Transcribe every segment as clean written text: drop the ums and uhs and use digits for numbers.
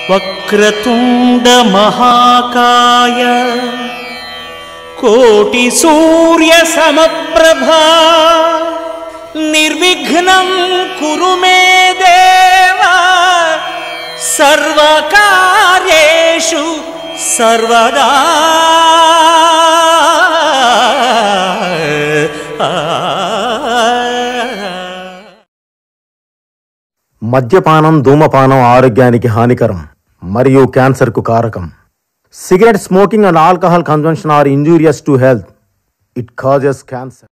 వక్రతుండ మహాకాయ కోటి సూర్య సమప్రభా నిర్విఘ్నం కురు మే దేవా సర్వకార్యేషు సర్వదా. మద్యపానం ధూమపానం ఆరోగ్యానికి హానికరం మరియు క్యాన్సర్కు కారకం. Cigarette smoking and alcohol consumption are injurious to health. It causes cancer.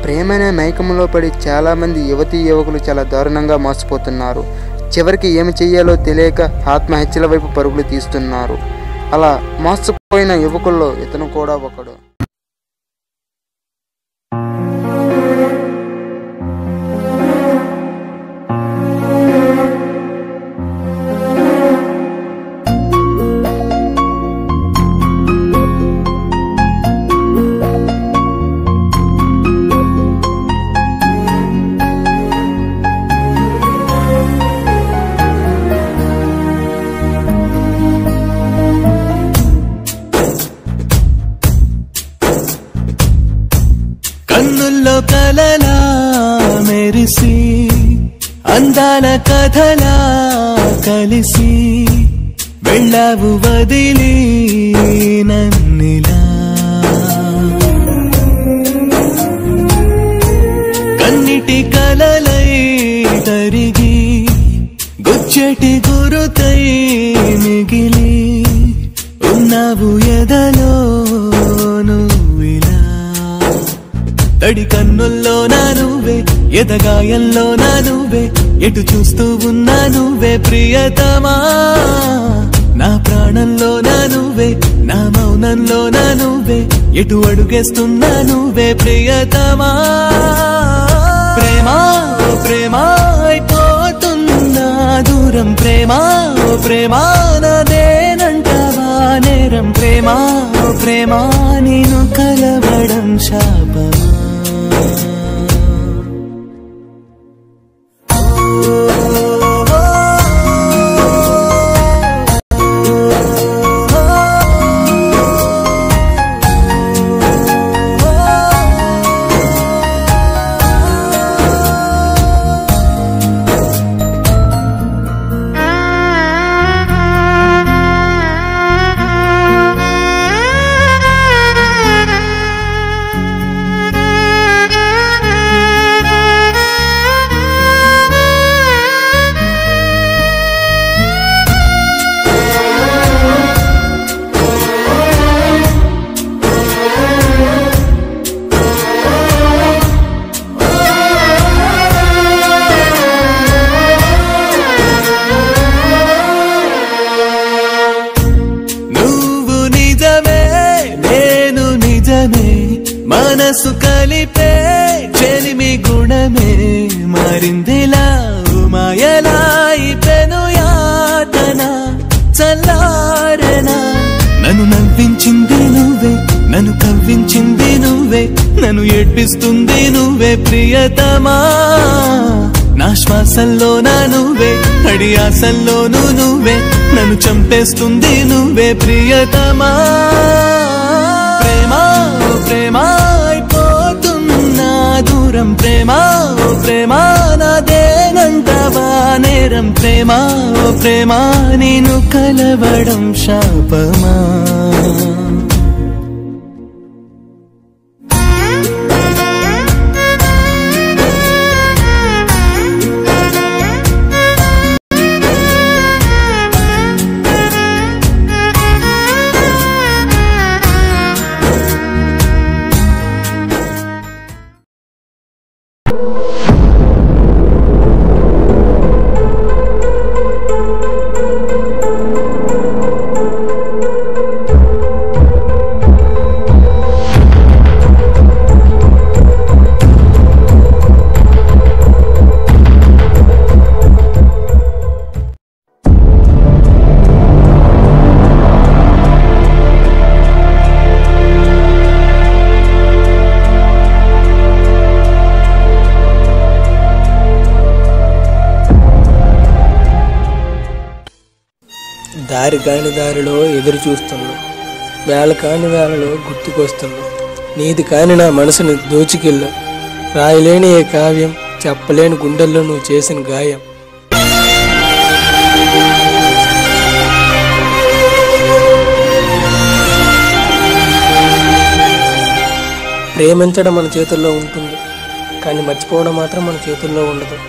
ప్రేమనే మైకంలో పడి చాలామంది యువతీ యువకులు చాలా దారుణంగా మోసపోతున్నారు. చివరికి ఏమి చెయ్యాలో తెలియక ఆత్మహత్యల వైపు పరుగులు తీస్తున్నారు. అలా మోసపోయిన యువకుల్లో ఇతను కూడా ఒకడు. కన్నుల్లో కలలా మెరిసి అందాల కథలా కలిసి వెళ్ళావు వదిలి నన్నిలా. కన్నిటి కలలై తరిగి గుచ్చెటి గురుతై మిగిలి ఉన్నావు ఎదలో నువ్విలా. తడి కన్నుల్లో నా నువ్వే, ఎదగాయంలో నా నువ్వే, ఎటు చూస్తూ ఉన్నా నువ్వే ప్రియతమా. నా ప్రాణంలో నా నువ్వే, నా మౌనంలో నా నువ్వే, ఎటు అడుగేస్తున్నా నువ్వే ప్రియతమా. ప్రేమా ఓ ప్రేమా అయిపోతున్నా దూరం, ప్రేమా ఓ ప్రేమా నాదేనంటావా నేరం. ప్రేమా ఓ ప్రేమా నేను కలవడం శాపమా. Oh మనసు కలిపే చెలిమి గుణమే మారిందిలా మాయలా పెను యాతన చల్లారెనా నన్ను నవ్వించింది నువ్వే నన్ను కవ్వించింది నువ్వే నన్ను ఏడ్పిస్తుంది నువ్వే ప్రియతమా నా శ్వాసల్లోనా నువ్వే అడి ఆశల్లోనూ నువ్వే నన్ను చంపేస్తుంది నువ్వే ప్రియతమా ప్రేమా ఓ ప్రేమా అయిపోతున్నా దూరం ప్రేమా ఓ ప్రేమా నాదేనంటవా నేరం ప్రేమా ఓ ప్రేమా నేను కలవడం శాపమా దారి కాని దారిలో ఎదురు చూస్తున్నావు, వేళ కాని వేళలో గుర్తుకొస్తున్నావు. నీది కాని నా మనసుని దోచుకెళ్ళావు, రాయలేని ఏ కావ్యం, చెప్పలేని గుండెల్లో నువ్వు చేసిన గాయం. ప్రేమించడం మన చేతుల్లో ఉంటుంది, కానీ మర్చిపోవడం మాత్రం మన చేతుల్లో ఉండదు.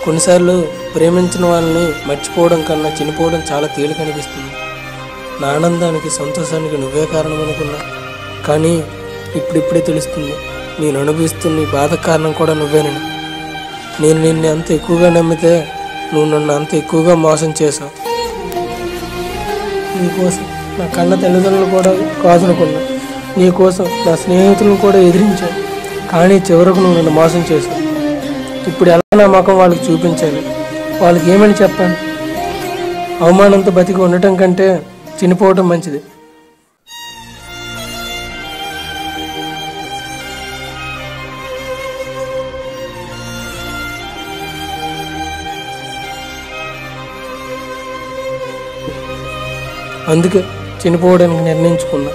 కొన్నిసార్లు ప్రేమించిన వాళ్ళని మర్చిపోవడం కన్నా చనిపోవడం చాలా తేలిక అనిపిస్తుంది. నా ఆనందానికి సంతోషానికి నువ్వే కారణం అనుకున్నా, కానీ ఇప్పుడిప్పుడే తెలుస్తుంది నేను అనుభవిస్తున్న నీ బాధ కారణం కూడా నువ్వేనని. నేను నిన్ను అంత ఎక్కువగా నమ్మితే నువ్వు నన్ను అంత ఎక్కువగా మోసం చేశావు. నీకోసం నా కన్న తల్లిదండ్రులు కూడా కాదనుకున్నా, నీకోసం నా స్నేహితులను కూడా ఎదిరించాను, కానీ చివరకు నువ్వు నన్ను మోసం చేశావు. ఇప్పుడు ఎలా నా ముఖం వాళ్ళకి చూపించాలి? వాళ్ళకి ఏమని చెప్పాను? అవమానంతో బతికి ఉండటం కంటే చనిపోవటం మంచిది. అందుకే చనిపోవడానికి నిర్ణయించుకున్నా.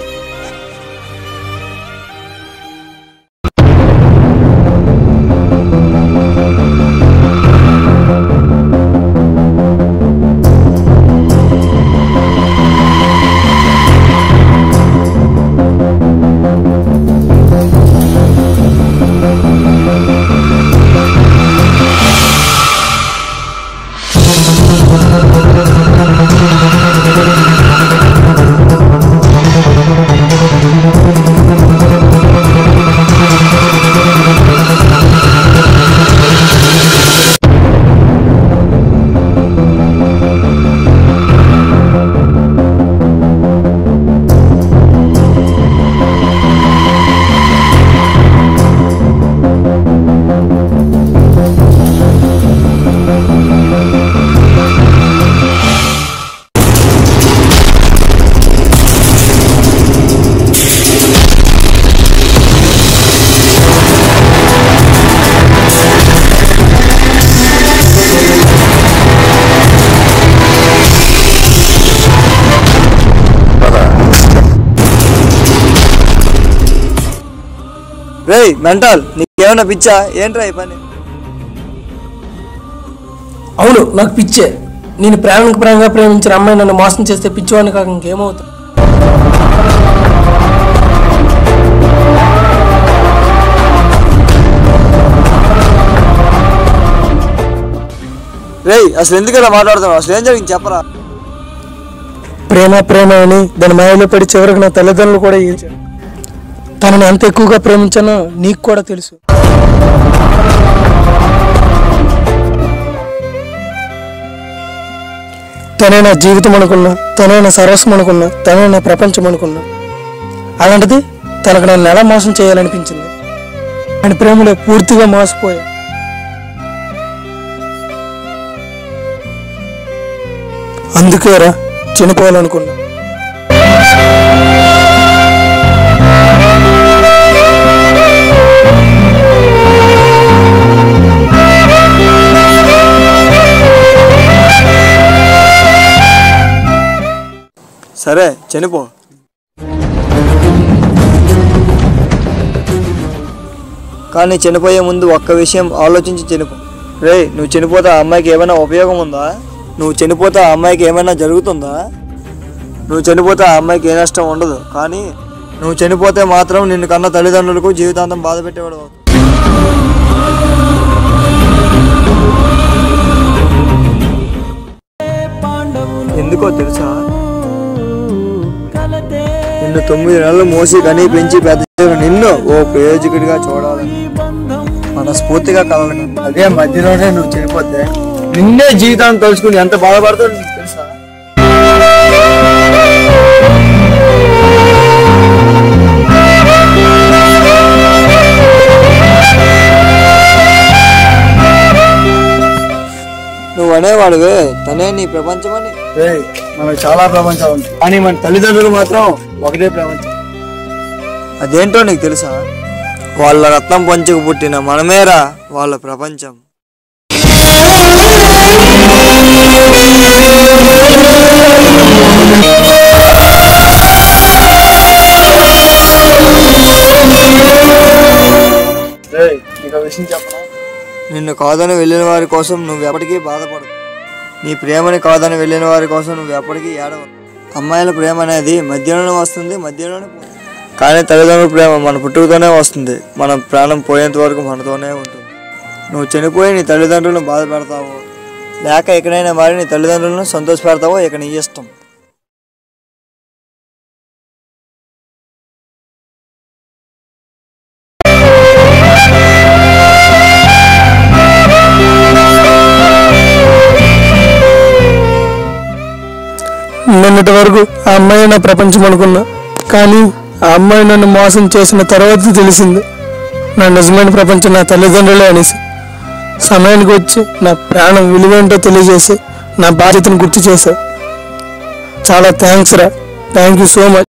రేయ్ మెంటల్, నీకేమన్నా పిచ్చా? ఏంట్రా ఈ పని? అవును, నాకు పిచ్చే. నేను ప్రేమగా ప్రేమించిన అమ్మాయి నన్ను మోసం చేస్తే పిచ్చివాడిని కాక ఇంకేమవుతా? రేయ్ అసలు ఎందుకు ఇలా మాట్లాడుతున్నావు? అసలు ఏం జరిగింది చెప్పరా? ప్రేమ అని దాని మాయలో పడి చివరికి నా తల్లిదండ్రులు కూడా ఏడ్చారు. తనని ఎంత ఎక్కువగా ప్రేమించానో నీకు కూడా తెలుసు. తనే నా జీవితం అనుకున్నా, తనే నా సర్వస్వం అనుకున్నా, తనే నా ప్రపంచం అనుకున్నా. అలాంటిది తనకు నన్ను ఎలా మోసం చేయాలనిపించింది. ఆయన ప్రేమలో పూర్తిగా మోసపోయా. అందుకేరా చనిపోవాలనుకున్నా. సరే చనిపో. కానీ చనిపోయే ముందు ఒక్క విషయం ఆలోచించి చనిపో. రే, నువ్వు చనిపోతే ఆ అమ్మాయికి ఏమైనా ఉపయోగం ఉందా? నువ్వు చనిపోతే ఆ అమ్మాయికి ఏమైనా జరుగుతుందా? నువ్వు చనిపోతే ఆ అమ్మాయికి ఏ నష్టం ఉండదు. కానీ నువ్వు చనిపోతే మాత్రం నిన్ను కన్న తల్లిదండ్రులకు జీవితాంతం బాధ పెట్టేవాడు. ఎందుకో తెలుసా? నిన్ను 9 నెలలు మోసి కనీ పెంచి పెద్ద నిన్ను ఓ ప్రయోజకుడిగా చూడాలని మనస్ఫూర్తిగా కలగను. అదే మధ్యలోనే నువ్వు చనిపోతే నిన్నే జీవితాన్ని తలుచుకుని ఎంత బాధపడతావు నీకు తెలుసా? నువ్వు అనేవాడువే తనే నీ ప్రపంచమని. మనకు చాలా ప్రపంచం ఉంది, కానీ మన తల్లిదండ్రులు మాత్రం ఒకటే ప్రపంచం. అదేంటో నీకు తెలుసా? వాళ్ళ రత్నం పంచుకు పుట్టిన మనమేరా వాళ్ళ ప్రపంచం. నిన్ను కాదని వెళ్ళిన వారి కోసం నువ్వు ఎప్పటికీ బాధపడదు. నీ ప్రేమని కాదని వెళ్ళిన వారి కోసం నువ్వు ఎప్పటికీ ఏడవద్దు. అమ్మాయిల ప్రేమ అనేది మధ్యలోనే వస్తుంది, మధ్యలోనే పోతుంది. కానీ తల్లిదండ్రుల ప్రేమ మన పుట్టుకతోనే వస్తుంది. మన ప్రాణం పోయేంత వరకు మనతోనే ఉంటుంది. నువ్వు చనిపోయి నీ తల్లిదండ్రులను బాధ పెడతావో లేక ఎక్కడైనా మారి నీ తల్లిదండ్రులను సంతోష పెడతావో ఇక నీ ఇష్టం. నిన్నటి వరకు ఆ అమ్మాయి నా ప్రపంచం అనుకున్నా, కానీ ఆ అమ్మాయి నన్ను మోసం చేసిన తర్వాత తెలిసింది నా నిజమైన ప్రపంచం నా తల్లిదండ్రులే అనేసి. సమయానికి వచ్చి నా ప్రాణం విలువేంటో తెలియజేసి నా బాధ్యతను గుర్తు చేశా. చాలా థ్యాంక్స్ రా. Thank you so much.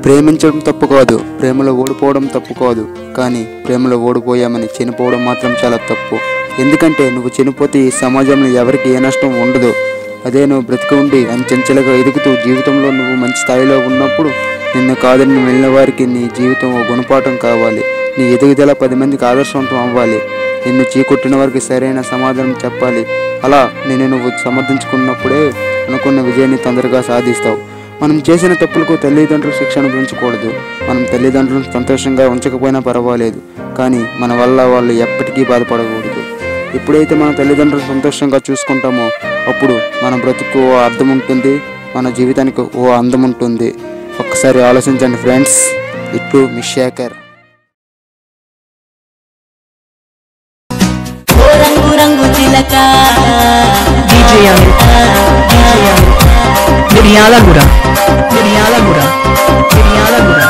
ప్రేమించడం తప్పు కాదు, ప్రేమలో ఓడిపోవడం తప్పు కాదు, కానీ ప్రేమలో ఓడిపోయామని చనిపోవడం మాత్రం చాలా తప్పు. ఎందుకంటే నువ్వు చనిపోతే ఈ సమాజంలో ఎవరికి ఏ నష్టం ఉండదు. అదే నువ్వు బ్రతికి ఉండి అంచెంచెలుగా ఎదుగుతూ జీవితంలో నువ్వు మంచి స్థాయిలో ఉన్నప్పుడు నిన్ను కాదని వెళ్ళిన వారికి నీ జీవితం ఓ గుణపాఠం కావాలి. నీ ఎదుగుదల 10 మందికి ఆదర్శవంతం అవ్వాలి. నిన్ను చీకొట్టిన వారికి సరైన సమాధానం చెప్పాలి. అలా నిన్ను నువ్వు సమర్థించుకున్నప్పుడే అనుకున్న విజయాన్ని తొందరగా సాధిస్తావు. మనం చేసిన తప్పులకు తల్లిదండ్రులు శిక్ష అనుభవించకూడదు. మనం తల్లిదండ్రులను సంతోషంగా ఉంచకపోయినా పర్వాలేదు, కానీ మన వల్ల వాళ్ళు ఎప్పటికీ బాధపడకూడదు. ఎప్పుడైతే మన తల్లిదండ్రులు సంతోషంగా చూసుకుంటామో అప్పుడు మన బ్రతుకు ఓ అర్థం ఉంటుంది, మన జీవితానికి ఓ అందం ఉంటుంది. ఒక్కసారి ఆలోచించండి ఫ్రెండ్స్. ఇట్లు మీ శేఖర్. Miryala Gura.